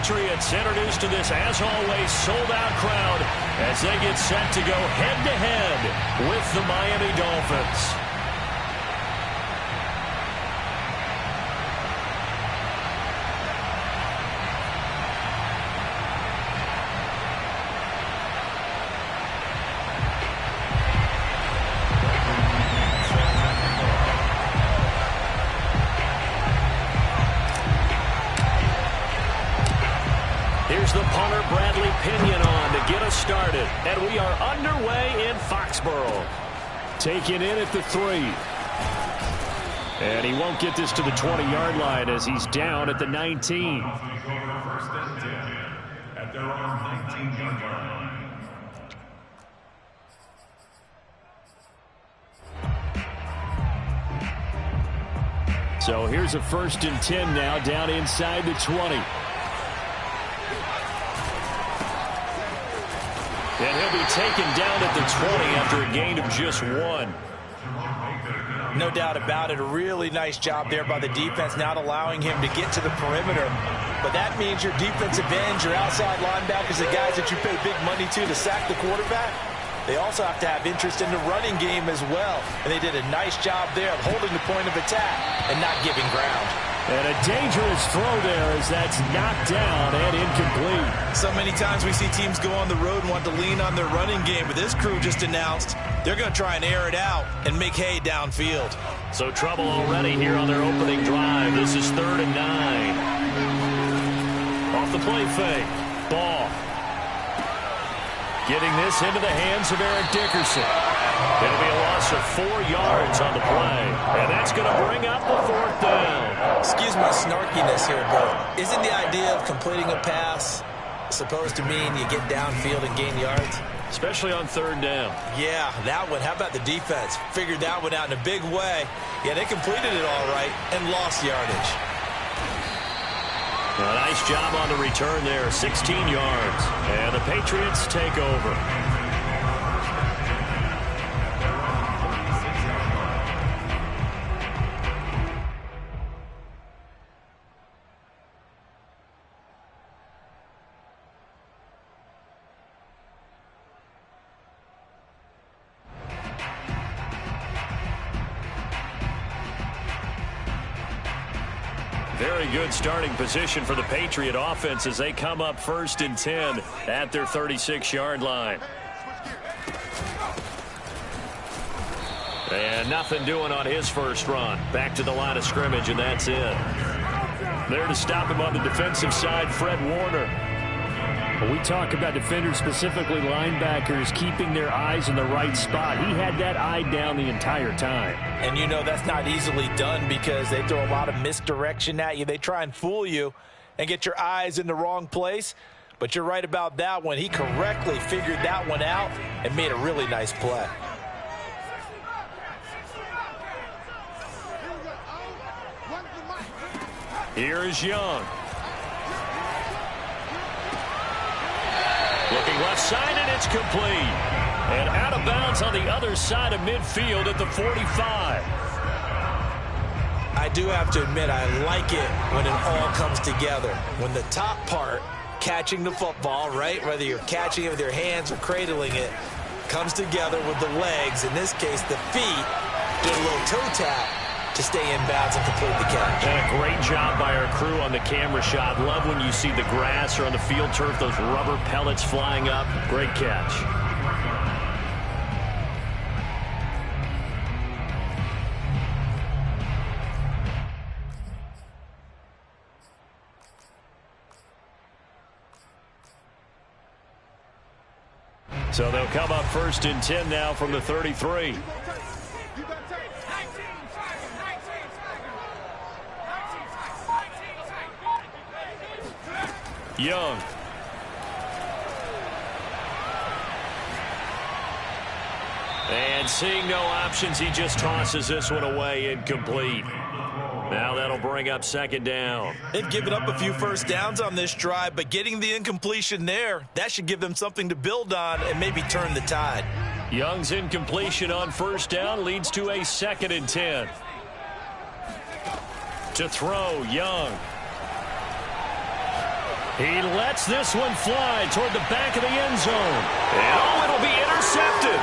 Patriots introduced to this, as always, sold-out crowd as they get set to go head-to-head with the Miami Dolphins. Started, and we are underway in Foxborough. Taken in at the 3. And he won't get this to the 20-yard line as he's down at the 19. So here's a 1st and 10 now, down inside the 20. And he'll be taken down at the 20 after a gain of just 1. No doubt about it. A really nice job there by the defense, not allowing him to get to the perimeter. But that means your defensive ends, your outside linebackers, the guys that you pay big money to sack the quarterback, they also have to have interest in the running game as well. And they did a nice job there of holding the point of attack and not giving ground. And a dangerous throw there as that's knocked down and incomplete. So many times we see teams go on the road and want to lean on their running game, but this crew just announced they're going to try and air it out and make hay downfield. So trouble already here on their opening drive. This is 3rd and 9. Off the play fake. Ball. Getting this into the hands of Eric Dickerson. It'll be a loss of 4 yards on the play. And that's going to bring up the 4th down. Excuse my snarkiness here, but isn't the idea of completing a pass supposed to mean you get downfield and gain yards? Especially on 3rd down. Yeah, that one. How about the defense? Figured that one out in a big way. Yeah, they completed it all right and lost yardage. A nice job on the return there, 16 yards. And the Patriots take over. Very good starting position for the Patriot offense as they come up 1st and 10 at their 36-yard line. And nothing doing on his first run. Back to the line of scrimmage, and that's it. There to stop him on the defensive side, Fred Warner. When we talk about defenders, specifically linebackers, keeping their eyes in the right spot, he had that eye down the entire time. And you know that's not easily done because they throw a lot of misdirection at you. They try and fool you and get your eyes in the wrong place. But you're right about that one. He correctly figured that one out and made a really nice play. Here is Young. Looking left side, and it's complete. And out of bounds on the other side of midfield at the 45. I do have to admit, I like it when it all comes together. When the top part, catching the football, right, whether you're catching it with your hands or cradling it, comes together with the legs, in this case the feet, do a little toe tap to stay in bounds and complete the catch. And a great job by our crew on the camera shot. Love when you see the grass or on the field turf, those rubber pellets flying up. Great catch. So they'll come up 1st and 10 now from the 33. Young. And seeing no options, he just tosses this one away, incomplete. Now that'll bring up 2nd down. They've given up a few first downs on this drive, but getting the incompletion there, that should give them something to build on and maybe turn the tide. Young's incompletion on 1st down leads to a 2nd and 10. To throw, Young. He lets this one fly toward the back of the end zone. And oh, it'll be intercepted.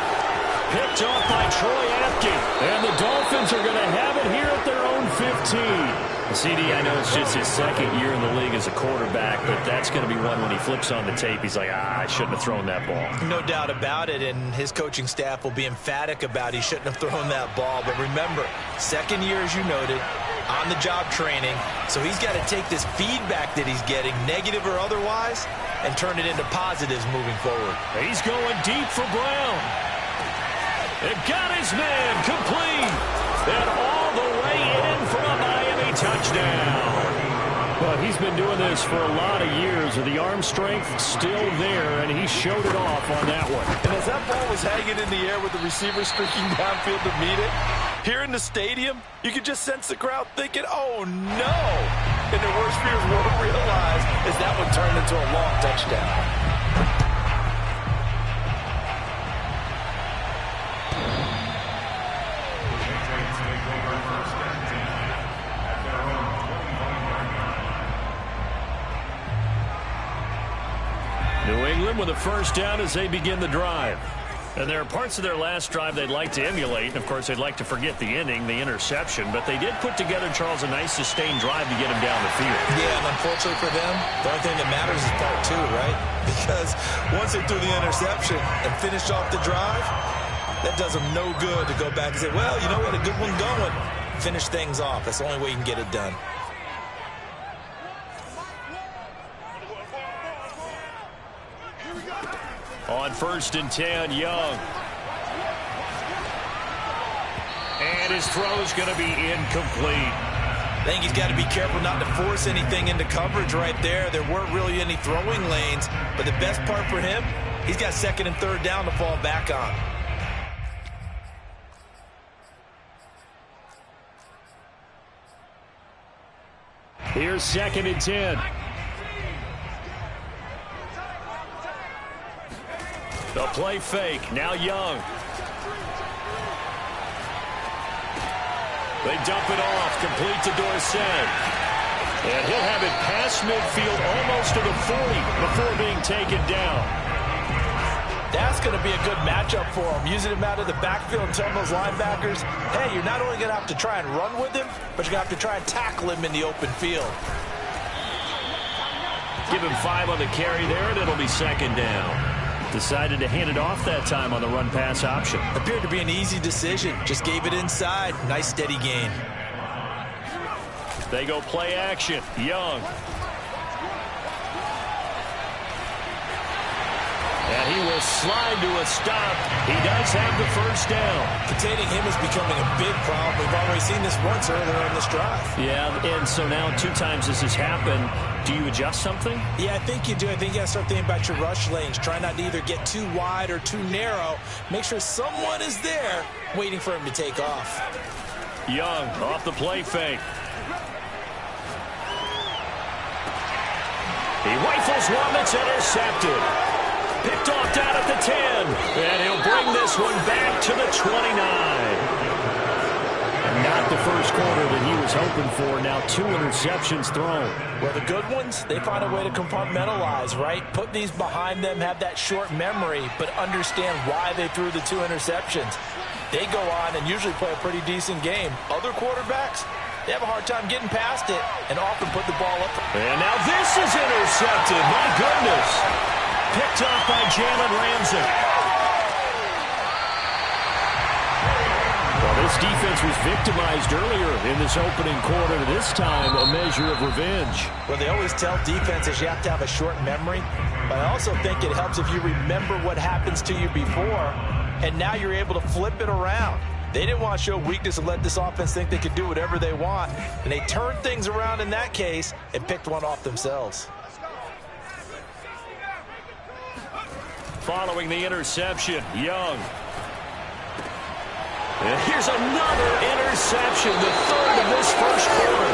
Picked off by Troy Apke. And the Dolphins are going to have it here at their own 15. CD, I know it's just his second year in the league as a quarterback, but that's going to be one when he flips on the tape. He's like, I shouldn't have thrown that ball. No doubt about it, and his coaching staff will be emphatic about he shouldn't have thrown that ball. But remember, second year, as you noted, on-the-job training, so he's got to take this feedback that he's getting, negative or otherwise, and turn it into positives moving forward. He's going deep for Brown. It got his man complete. And all the way in for a Miami touchdown. But he's been doing this for a lot of years, with the arm strength still there, and he showed it off on that one. And as that ball was hanging in the air with the receiver streaking downfield to meet it, here in the stadium, you could just sense the crowd thinking, oh, no. And their worst fears were realized as that one turned into a long touchdown. New England with a first down as they begin the drive. And there are parts of their last drive they'd like to emulate. And, of course, they'd like to forget the ending, the interception. But they did put together, Charles, a nice sustained drive to get him down the field. Yeah, and unfortunately for them, the only thing that matters is part two, right? Because once they threw the interception and finished off the drive, that does them no good to go back and say, well, you know what, a good one going. Finish things off. That's the only way you can get it done. On 1st and 10, Young. And his throw is going to be incomplete. I think he's got to be careful not to force anything into coverage right there. There weren't really any throwing lanes, but the best part for him, he's got 2nd and 3rd down to fall back on. Here's 2nd and 10. The play fake. Now Young. They dump it off. Complete to Dorsett. And he'll have it past midfield almost to the 40 before being taken down. That's going to be a good matchup for him. Using him out of the backfield and telling those linebackers, hey, you're not only going to have to try and run with him, but you're going to have to try and tackle him in the open field. Give him 5 on the carry there, and it'll be 2nd down. Decided to hand it off that time on the run-pass option. Appeared to be an easy decision. Just gave it inside. Nice steady gain. They go play action. Young. And he will slide to a stop. He does have the first down. Containing him is becoming a big problem. We've already seen this once earlier in this drive. Yeah, and so now 2 times this has happened. Do you adjust something? Yeah, I think you do. I think you got to start thinking about your rush lanes. Try not to either get too wide or too narrow. Make sure someone is there waiting for him to take off. Young off the play fake. He rifles one that's intercepted. Picked off down at the 10. And he'll bring this one back to the 29. And not the first quarter that he was hoping for. Now 2 interceptions thrown. Well, the good ones, they find a way to compartmentalize, right? Put these behind them, have that short memory, but understand why they threw the 2 interceptions. They go on and usually play a pretty decent game. Other quarterbacks, they have a hard time getting past it and often put the ball up. And now this is intercepted. My goodness. Picked off by Jalen Ramsey. Well, this defense was victimized earlier in this opening quarter. This time, a measure of revenge. Well, they always tell defenses you have to have a short memory. But I also think it helps if you remember what happens to you before, and now you're able to flip it around. They didn't want to show weakness and let this offense think they could do whatever they want. And they turned things around in that case and picked one off themselves. Following the interception, Young. And here's another interception, the 3rd of this first quarter.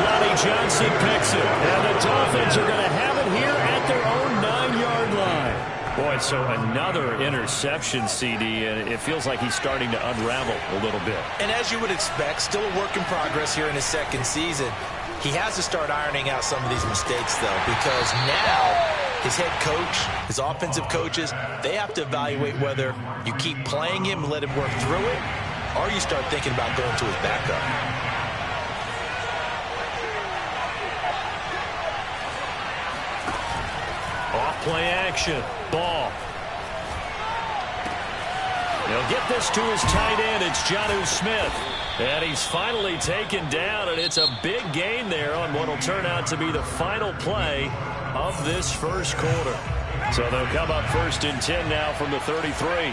Lonnie Johnson picks it, and the Dolphins are going to have it here at their own 9-yard line. Boy, so another interception, CD, and it feels like he's starting to unravel a little bit. And as you would expect, still a work in progress here in his 2nd season. He has to start ironing out some of these mistakes, though, because now his head coach, his offensive coaches, they have to evaluate whether you keep playing him and let him work through it, or you start thinking about going to his backup. Off-play action. Ball. He'll get this to his tight end. It's Jonnu Smith. And he's finally taken down, and it's a big gain there on what will turn out to be the final play of this first quarter. So they'll come up 1st and 10 now from the 33.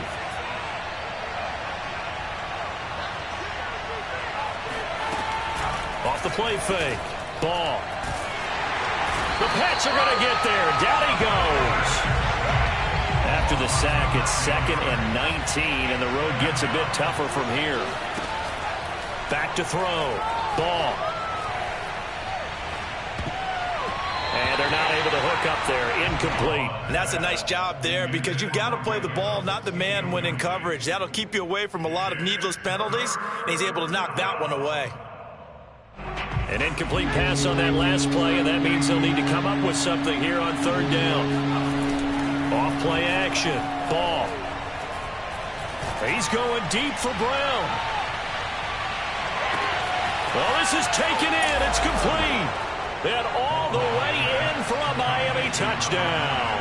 Off the play fake. Ball. The Pats are going to get there. Down he goes. After the sack, it's 2nd and 19, and the road gets a bit tougher from here. Back to throw. Ball. And they're not able to hook up there. Incomplete. And that's a nice job there because you've got to play the ball, not the man when in coverage. That'll keep you away from a lot of needless penalties, and he's able to knock that one away. An incomplete pass on that last play, and that means they'll need to come up with something here on 3rd down. Off-play action. Ball. He's going deep for Brown. Well, this is taken in. It's complete. And all the way in for a Miami touchdown.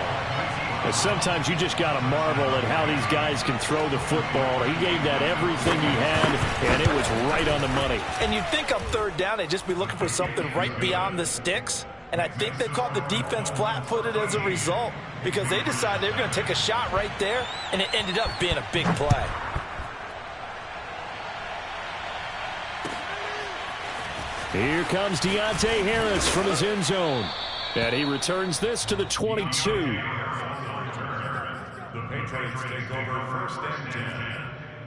And sometimes you just got to marvel at how these guys can throw the football. He gave that everything he had, and it was right on the money. And you'd think on 3rd down they'd just be looking for something right beyond the sticks. And I think they caught the defense flat-footed as a result because they decided they were going to take a shot right there, and it ended up being a big play. Here comes Deontay Harris from his end zone. And he returns this to the 22. The Patriots take over 1st and 10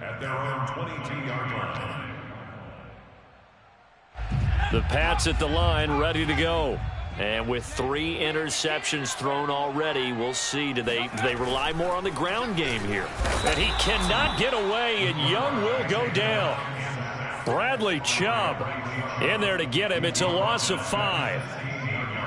at their own 22-yard line. The Pats at the line, ready to go. And with 3 interceptions thrown already, we'll see. Do they rely more on the ground game here? And he cannot get away, and Young will go down. Bradley Chubb in there to get him. It's a loss of 5.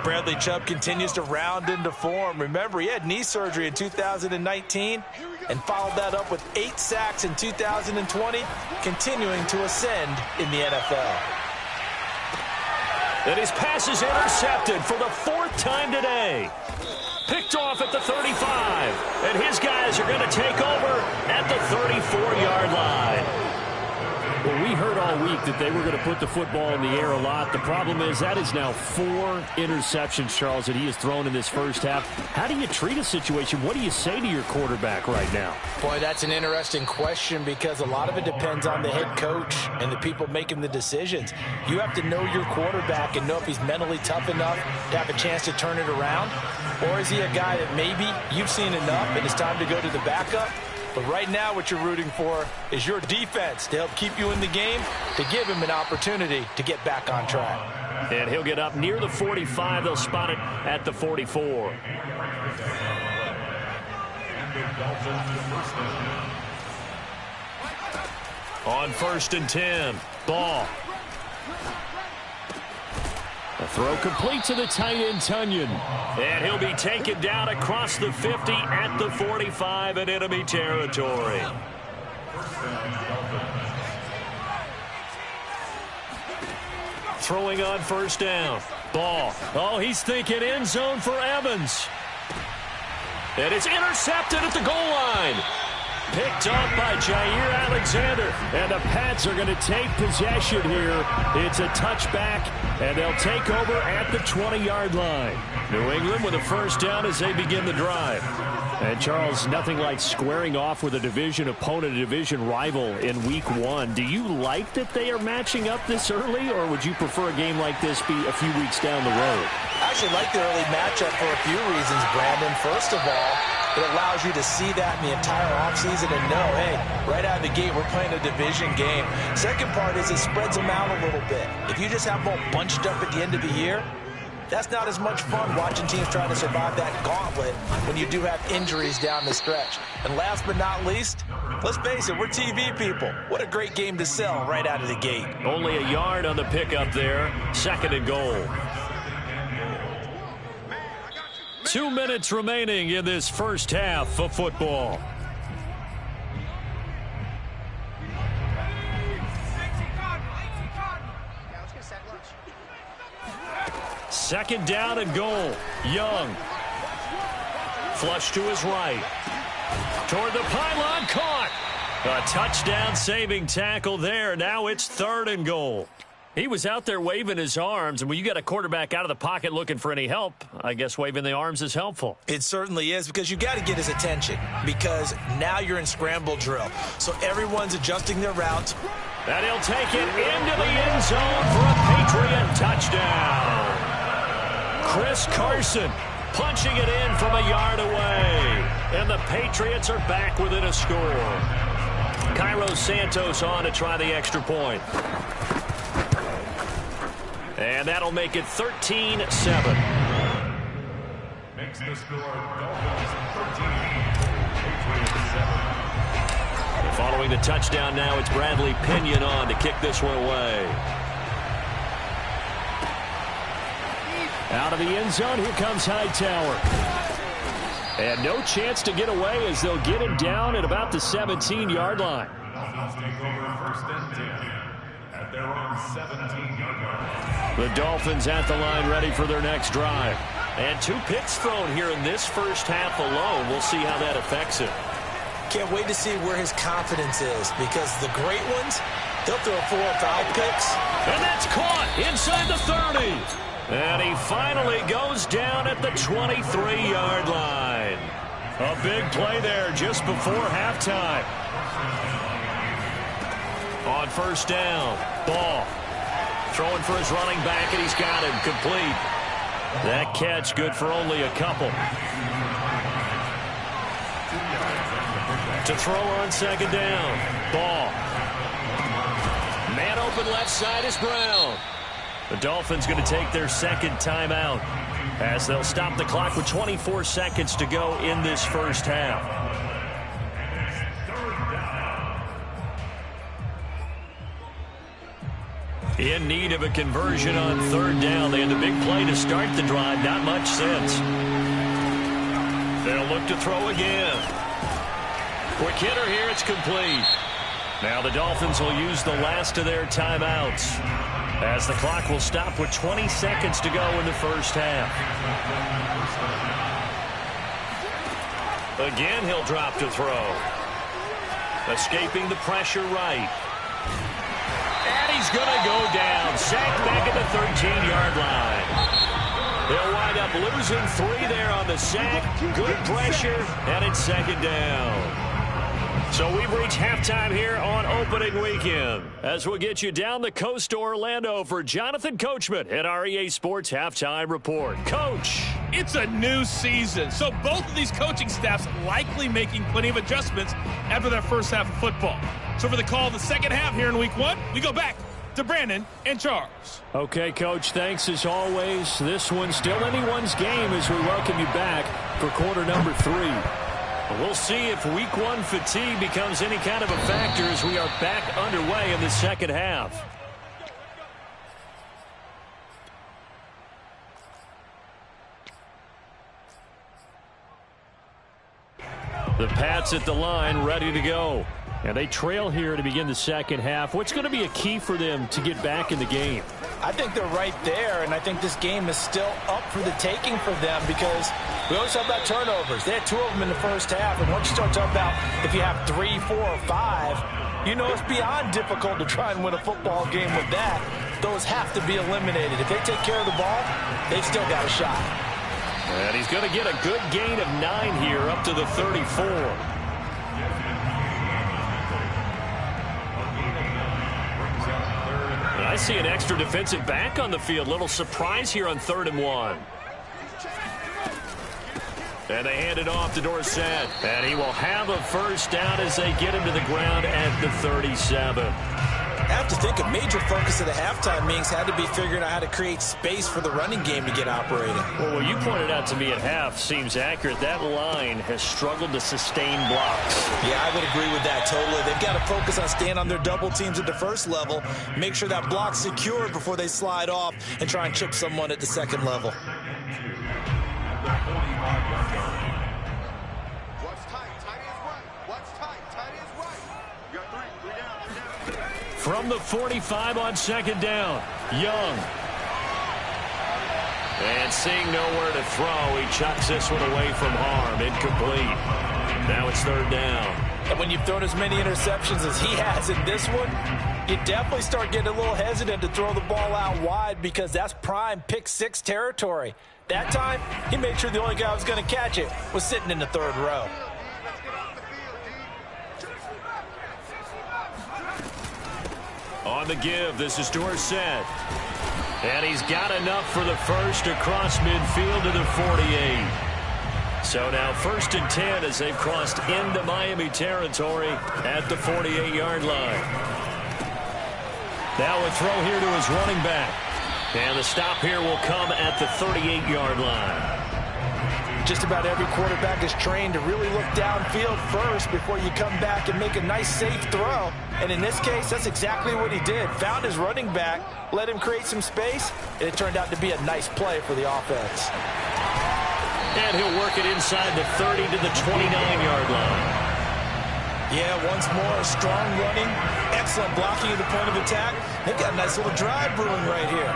Bradley Chubb continues to round into form. Remember, he had knee surgery in 2019 and followed that up with 8 sacks in 2020, continuing to ascend in the NFL. And his pass is intercepted for the 4th time today. Picked off at the 35. And his guys are going to take over at the 34-yard line. Well, we heard all week that they were going to put the football in the air a lot. The problem is that is now 4 interceptions, Charles, that he has thrown in this first half. How do you treat a situation? What do you say to your quarterback right now? Boy, that's an interesting question because a lot of it depends on the head coach and the people making the decisions. You have to know your quarterback and know if he's mentally tough enough to have a chance to turn it around. Or is he a guy that maybe you've seen enough and it's time to go to the backup? But right now what you're rooting for is your defense to help keep you in the game, to give him an opportunity to get back on track. And he'll get up near the 45. They'll spot it at the 44. On 1st and 10. Ball. A throw complete to the tight end, Tunyon. And he'll be taken down across the 50 at the 45 in enemy territory. Throwing on 1st down. Ball. Oh, he's thinking end zone for Evans. And it's intercepted at the goal line. Picked up by Jair Alexander. And the Pats are going to take possession here. It's a touchback, and they'll take over at the 20-yard line. New England with a 1st down as they begin the drive. And, Charles, nothing like squaring off with a division opponent, a division rival in Week 1. Do you like that they are matching up this early, or would you prefer a game like this be a few weeks down the road? I actually like the early matchup for a few reasons, Brandon. First of all, it allows you to see that in the entire offseason and know, hey, right out of the gate, we're playing a division game. Second part is it spreads them out a little bit. If you just have them all bunched up at the end of the year, that's not as much fun watching teams trying to survive that gauntlet when you do have injuries down the stretch. And last but not least, Let's face it, we're TV people. What a great game to sell right out of the gate. Only a yard on the pickup there. 2nd and goal. 2 minutes remaining in this first half of football. Second down and goal. Young. Flush to his right. Toward the pylon, caught. A touchdown saving tackle there. Now it's 3rd and goal. He was out there waving his arms, and when you got a quarterback out of the pocket looking for any help, I guess waving the arms is helpful. It certainly is, because you got to get his attention, because now you're in scramble drill. So everyone's adjusting their routes. And he'll take it into the end zone for a Patriot touchdown. Chris Carson punching it in from a yard away. And the Patriots are back within a score. Cairo Santos on to try the extra point. And that'll make it 13-7. Makes the score Dolphins 13, Patriots 7. Following the touchdown now, it's Bradley Pinion on to kick this one away. Out of the end zone, here comes Hightower. And no chance to get away as they'll get him down at about the 17-yard line. Dolphins take over 1st and 10 at their own 17-yard line. The Dolphins at the line ready for their next drive. And 2 picks thrown here in this first half alone. We'll see how that affects it. Can't wait to see where his confidence is, because the great ones, they'll throw 4 or 5 picks. And that's caught inside the 30. And he finally goes down at the 23-yard line. A big play there just before halftime. On 1st down, Ball throwing for his running back, and he's got him complete. That catch good for only a couple. To throw on 2nd down, Ball. Man open left side is Brown. The Dolphins going to take their 2nd timeout as they'll stop the clock with 24 seconds to go in this first half. In need of a conversion on 3rd down. They had the big play to start the drive. Not much sense. They'll look to throw again. Quick hitter here. It's complete. Now the Dolphins will use the last of their timeouts as the clock will stop with 20 seconds to go in the first half. Again, he'll drop to throw. Escaping the pressure right. And he's going to go down. Sacked back at the 13-yard line. They'll wind up losing 3 there on the sack. Good pressure, and it's 2nd down. So we've reached halftime here on opening weekend as we'll get you down the coast to Orlando for Jonathan Coachman at our EA Sports Halftime Report. Coach. It's a new season, so both of these coaching staffs likely making plenty of adjustments after their first half of football. So for the call of the second half here in week 1, we go back to Brandon and Charles. Okay, Coach, thanks as always. This one's still anyone's game as we welcome you back for quarter number 3. We'll see if week 1 fatigue becomes any kind of a factor as we are back underway in the second half. The Pats at the line, ready to go. And they trail here to begin the second half. What's going to be a key for them to get back in the game? I think they're right there, and I think this game is still up for the taking for them, because we always talk about turnovers. They had 2 of them in the first half, and once you start talking about if you have 3, 4, or 5, you know it's beyond difficult to try and win a football game with that. Those have to be eliminated. If they take care of the ball, they've still got a shot. And he's going to get a good gain of 9 here, up to the 34. I see an extra defensive back on the field. Little surprise here on 3rd and 1. And they hand it off to Dorsett. And he will have a first down as they get him to the ground at the 37. have to think a major focus of the halftime meetings had to be figuring out how to create space for the running game to get operating. Well, what you pointed out to me at half seems accurate. That line has struggled to sustain blocks. Yeah, I would agree with that totally. They've got to focus on staying on their double teams at the first level, make sure that block's secured before they slide off and try and chip someone at the second level. From the 45 on second down, Young. And seeing nowhere to throw, he chucks this one away from harm. Incomplete. Now it's third down. And when you've thrown as many interceptions as he has in this one, you definitely start getting a little hesitant to throw the ball out wide because that's prime pick six territory. That time, he made sure the only guy who was going to catch it was sitting in the third row. On the give, this is Dorsett. And he's got enough for the first across midfield to the 48. So now 1st and 10 as they've crossed into Miami territory at the 48-yard line. Now a throw here to his running back. And the stop here will come at the 38-yard line. Just about every quarterback is trained to really look downfield first before you come back and make a nice, safe throw. And in this case, that's exactly what he did. Found his running back, let him create some space, and it turned out to be a nice play for the offense. And he'll work it inside the 30 to the 29-yard line. Yeah, once more, strong running, excellent blocking at the point of attack. They've got a nice little drive brewing right here.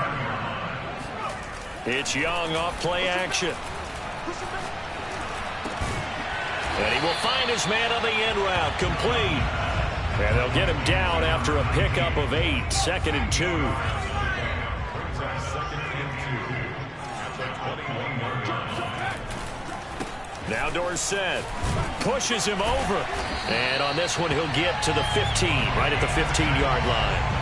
It's Young off play action. And he will find his man on the end route, complete. And they'll get him down after a pickup of 8, 2nd and 2. Now Dorsett pushes him over. And on this one, he'll get to the 15, right at the 15-yard line.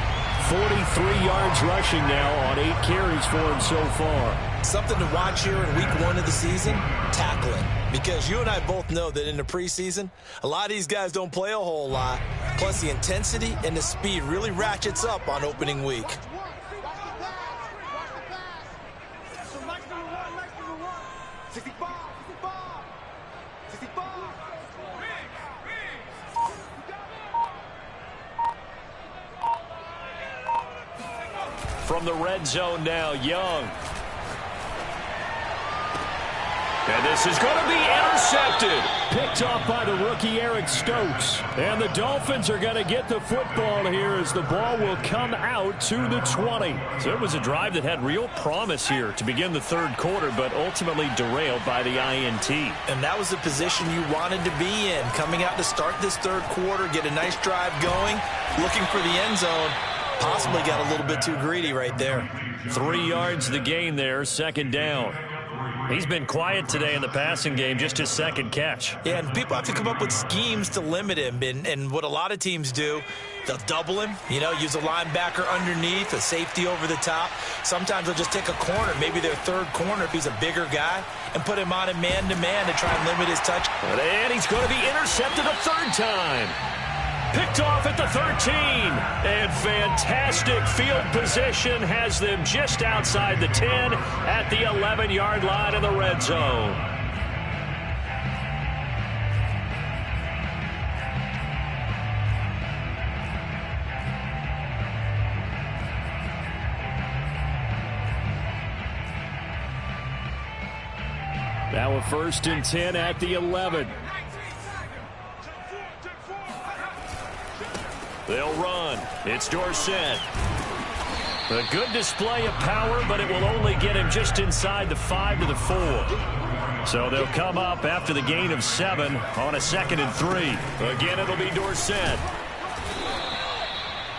43 yards rushing now on 8 carries for him so far. Something to watch here in week 1 of the season, tackling. Because you and I both know that in the preseason, a lot of these guys don't play a whole lot. Plus, the intensity and the speed really ratchets up on opening week. From the red zone now, Young. And this is going to be intercepted. Picked off by the rookie Eric Stokes. And the Dolphins are going to get the football here as the ball will come out to the 20. So it was a drive that had real promise here to begin the third quarter, but ultimately derailed by the INT. And that was the position you wanted to be in. Coming out to start this third quarter, get a nice drive going, looking for the end zone. Possibly got a little bit too greedy right there. 3 yards the gain there, 2nd down. He's been quiet today in the passing game, just his 2nd catch. Yeah, and people have to come up with schemes to limit him. And what a lot of teams do, they'll double him, use a linebacker underneath, a safety over the top. Sometimes they'll just take a corner, maybe their third corner if he's a bigger guy, and put him on a man-to-man to try and limit his touch. And he's going to be intercepted a 3rd time. Picked off at the 13. And fantastic field position has them just outside the 10 at the 11-yard line in the red zone. Now a 1st and 10 at the 11. They'll run. It's Dorsett. A good display of power, but it will only get him just inside the 5 to the 4. So they'll come up after the gain of 7 on a 2nd and 3. Again, it'll be Dorsett.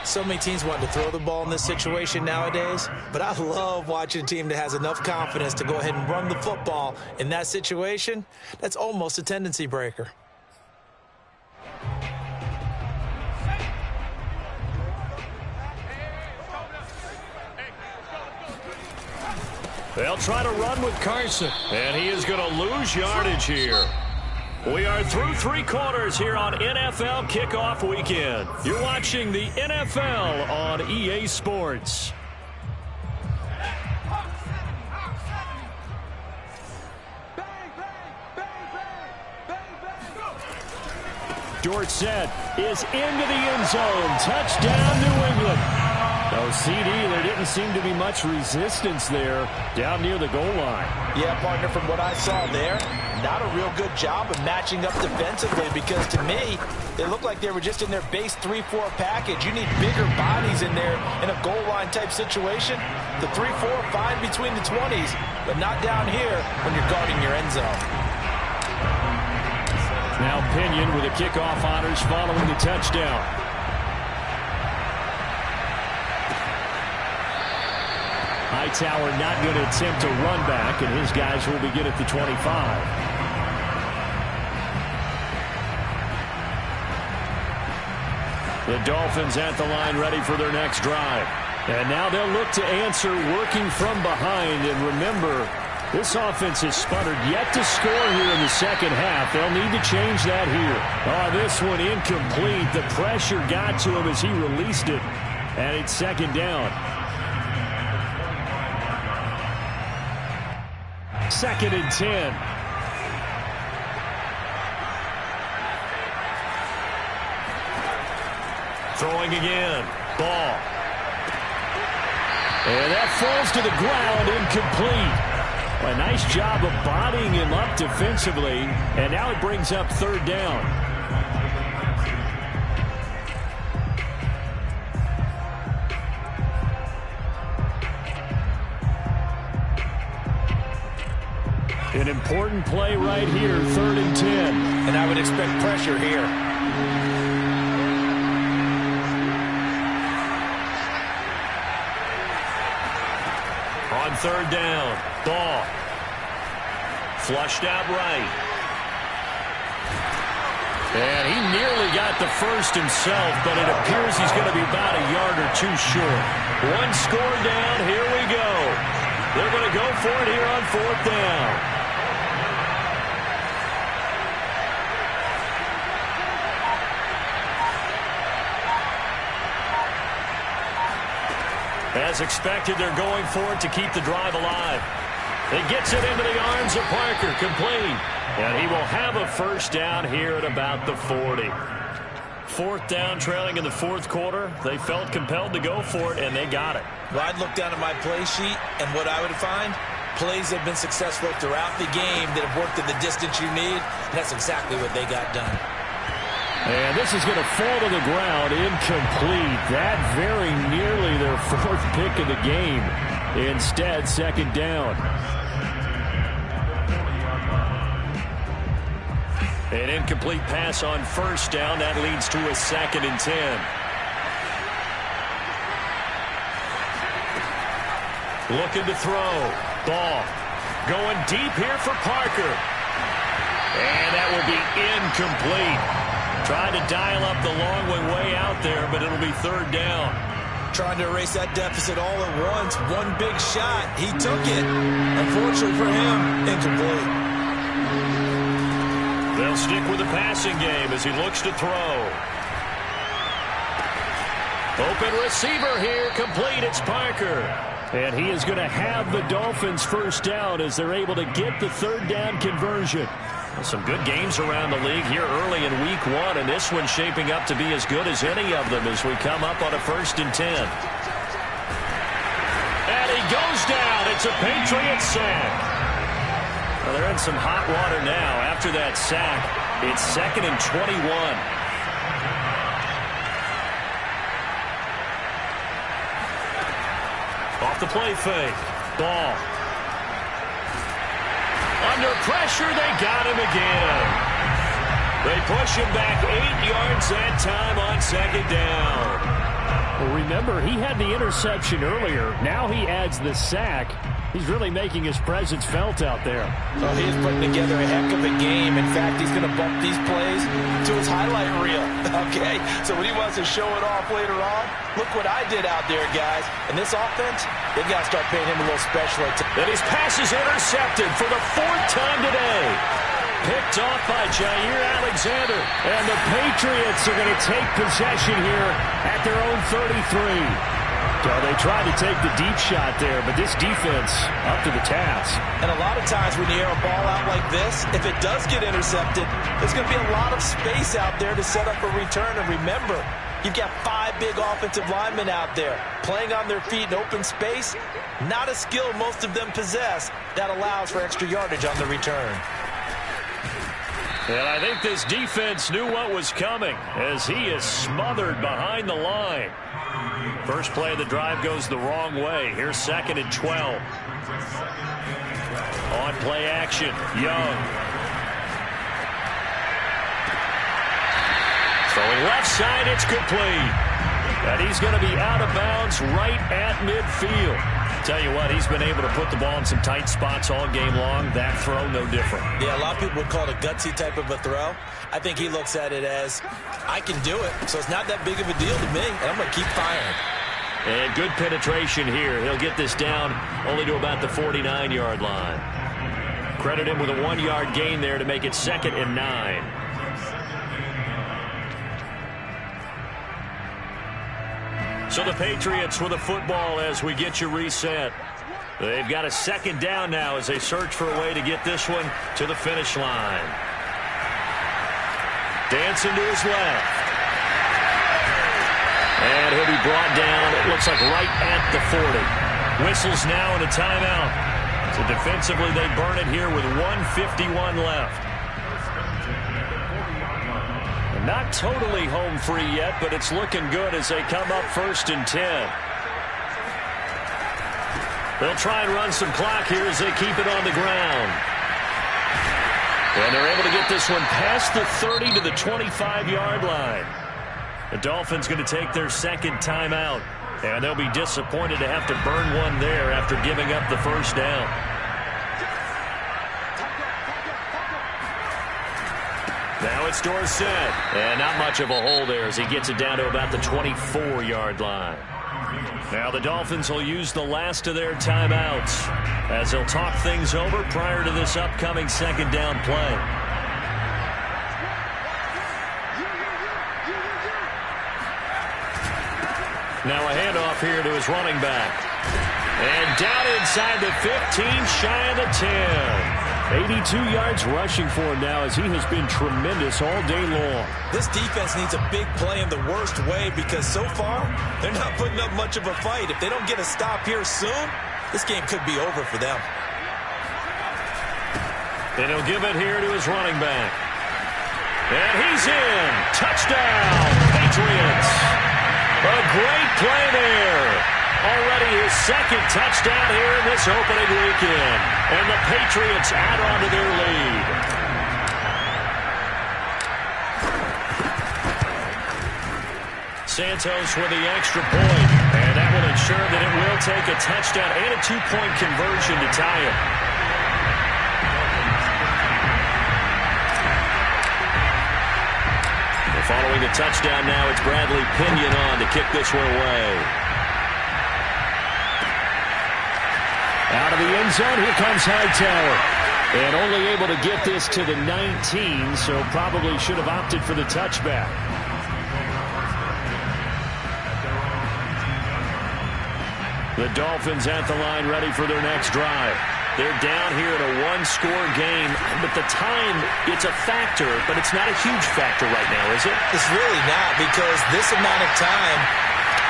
So many teams want to throw the ball in this situation nowadays, but I love watching a team that has enough confidence to go ahead and run the football in that situation. That's almost a tendency breaker. They'll try to run with Carson, and he is going to lose yardage here. We are through 3 quarters here on NFL Kickoff Weekend. You're watching the NFL on EA Sports. Dorsett is into the end zone. Touchdown, New England. No CD, there didn't seem to be much resistance there down near the goal line. Yeah, partner, from what I saw there, not a real good job of matching up defensively because to me, it looked like they were just in their base 3-4 package. You need bigger bodies in there in a goal line type situation. The 3-4, fine between the 20s, but not down here when you're guarding your end zone. Now Pinion with the kickoff honors following the touchdown. Hightower not going to attempt a run back, and his guys will begin at the 25. The Dolphins at the line ready for their next drive. And now they'll look to answer working from behind. And remember, this offense has sputtered yet to score here in the second half. They'll need to change that here. Oh, this one incomplete. The pressure got to him as he released it. And it's second down. Second and 10. Throwing again. Ball. And that falls to the ground, incomplete. A nice job of bodying him up defensively, and now it brings up third down. An important play right here, third and 10. And I would expect pressure here. On third down, Ball. Flushed out right. And he nearly got the first himself, but it appears he's going to be about a yard or two short. One score down, here we go. They're going to go for it here on fourth down. As expected, they're going for it to keep the drive alive. It gets it into the arms of Parker, complete. And he will have a first down here at about the 40. Fourth down, trailing in the fourth quarter. They felt compelled to go for it, and they got it. Well, I'd look down at my play sheet, and what I would find, plays have been successful throughout the game that have worked in the distance you need. And that's exactly what they got done. And this is going to fall to the ground, incomplete. That very nearly their fourth pick of the game. Instead, second down. An incomplete pass on first down. That leads to a second and 10. Looking to throw. Ball. Going deep here for Parker. And that will be incomplete. Trying to dial up the long way out there, but it'll be third down. Trying to erase that deficit all at once. One big shot. He took it. Unfortunately for him, incomplete. They'll stick with the passing game as he looks to throw. Open receiver here, complete. It's Parker. And he is going to have the Dolphins first down as they're able to get the third down conversion. Some good games around the league here early in week 1, and this one's shaping up to be as good as any of them as we come up on a first and 10. And he goes down. It's a Patriot sack. Well, they're in some hot water now. After that sack, it's second and 21. Off the play fake. Ball. Under pressure, they got him again. They push him back 8 yards that time on second down. Well, remember, he had the interception earlier. Now he adds the sack. He's really making his presence felt out there. Oh, he's putting together a heck of a game. In fact, he's going to bump these plays to his highlight reel. Okay, so when he wants to show it off later on, look what I did out there, guys. And this offense, they've got to start paying him a little special attention. And his pass is intercepted for the 4th time today. Picked Picked off by Jair Alexander. And the Patriots are going to take possession here at their own 33. So they tried to take the deep shot there, but this defense up to the task. And a lot of times when you air a ball out like this, if it does get intercepted, there's going to be a lot of space out there to set up a return. And remember, you've got 5 big offensive linemen out there playing on their feet in open space. Not a skill most of them possess that allows for extra yardage on the return. And I think this defense knew what was coming as he is smothered behind the line. First play of the drive goes the wrong way. Here's 2nd and 12. On play action, Young. Throwing left side, it's complete. And he's going to be out of bounds right at midfield. Tell you what, he's been able to put the ball in some tight spots all game long. That throw, no different. Yeah, a lot of people would call it a gutsy type of a throw. I think he looks at it as, I can do it, so it's not that big of a deal to me, and I'm going to keep firing. And good penetration here. He'll get this down only to about the 49-yard line. Credit him with a 1-yard gain there to make it 2nd and 9. So the Patriots with the football as we get you reset. They've got a 2nd down now as they search for a way to get this one to the finish line. Dancing to his left. And he'll be brought down, it looks like right at the 40. Whistles now and a timeout. So defensively they burn it here with 1:51 left. Not totally home free yet, but it's looking good as they come up 1st and 10. They'll try and run some clock here as they keep it on the ground. And they're able to get this one past the 30 to the 25-yard line. The Dolphins going to take their 2nd timeout, and they'll be disappointed to have to burn one there after giving up the first down. Now it's Dorsett, and not much of a hole there as he gets it down to about the 24-yard line. Now the Dolphins will use the last of their timeouts as they'll talk things over prior to this upcoming 2nd down play. Now a handoff here to his running back. And down inside the 15, shy of the 10. 82 yards rushing for him now as he has been tremendous all day long. This defense needs a big play in the worst way because so far they're not putting up much of a fight. If they don't get a stop here soon, this game could be over for them. And he'll give it here to his running back. And he's in. Touchdown, Patriots. A great play there. Already his 2nd touchdown here in this opening weekend. And the Patriots add on to their lead. Santos with the extra point. And that will ensure that it will take a touchdown and a 2-point conversion to tie it. Following the touchdown now, it's Bradley Pinion on to kick this one away. Out of the end zone, here comes Hightower. And only able to get this to the 19, so probably should have opted for the touchback. The Dolphins at the line ready for their next drive. They're down here in a 1-score game, but the time, it's a factor, but it's not a huge factor right now, is it? It's really not because this amount of time.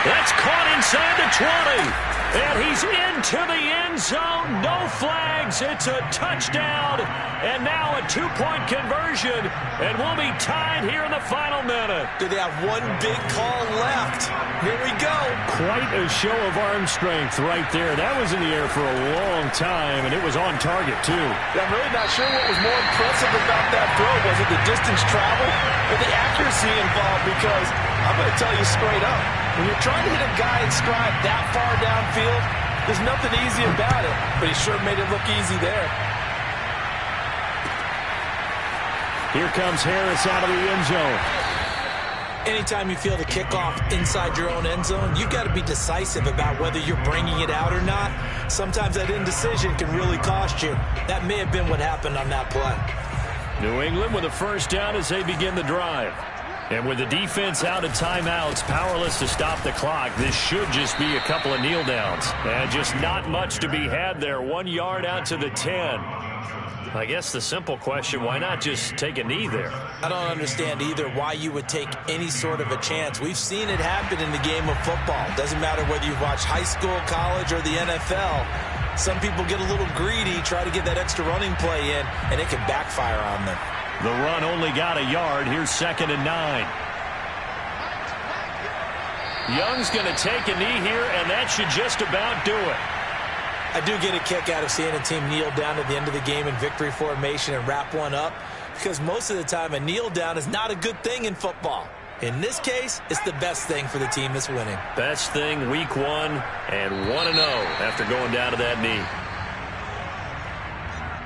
That's caught inside the 20. And he's into the end zone. No flags. It's a touchdown. And now a 2-point conversion. And we'll be tied here in the final minute. Do they have one big call left? Here we go. Quite a show of arm strength right there. That was in the air for a long time, and it was on target, too. I'm really not sure what was more impressive about that throw. Was it the distance traveled or the accuracy involved? Because I'm going to tell you straight up, when you're trying to hit a guy in stride that far downfield, there's nothing easy about it. But he sure made it look easy there. Here comes Harris out of the end zone. Anytime you feel the kickoff inside your own end zone, you've got to be decisive about whether you're bringing it out or not. Sometimes that indecision can really cost you. That may have been what happened on that play. New England with a first down as they begin the drive. And with the defense out of timeouts, powerless to stop the clock, this should just be a couple of kneel downs. And just not much to be had there. 1 yard out to the 10. I guess the simple question, why not just take a knee there? I don't understand either why you would take any sort of a chance. We've seen it happen in the game of football. Doesn't matter whether you've watched high school, college, or the NFL. Some people get a little greedy, try to get that extra running play in, and it can backfire on them. The run only got a yard. Here's 2nd and 9. Young's going to take a knee here, and that should just about do it. I do get a kick out of seeing a team kneel down at the end of the game in victory formation and wrap one up, because most of the time a kneel down is not a good thing in football. In this case, it's the best thing for the team that's winning. Best thing week 1 and 1-0 after going down to that knee.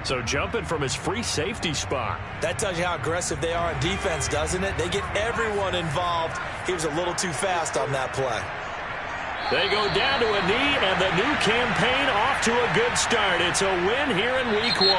So jumping from his free safety spot. That tells you how aggressive they are on defense, doesn't it? They get everyone involved. He was a little too fast on that play. They go down to a knee, and the new campaign off to a good start. It's a win here in week 1.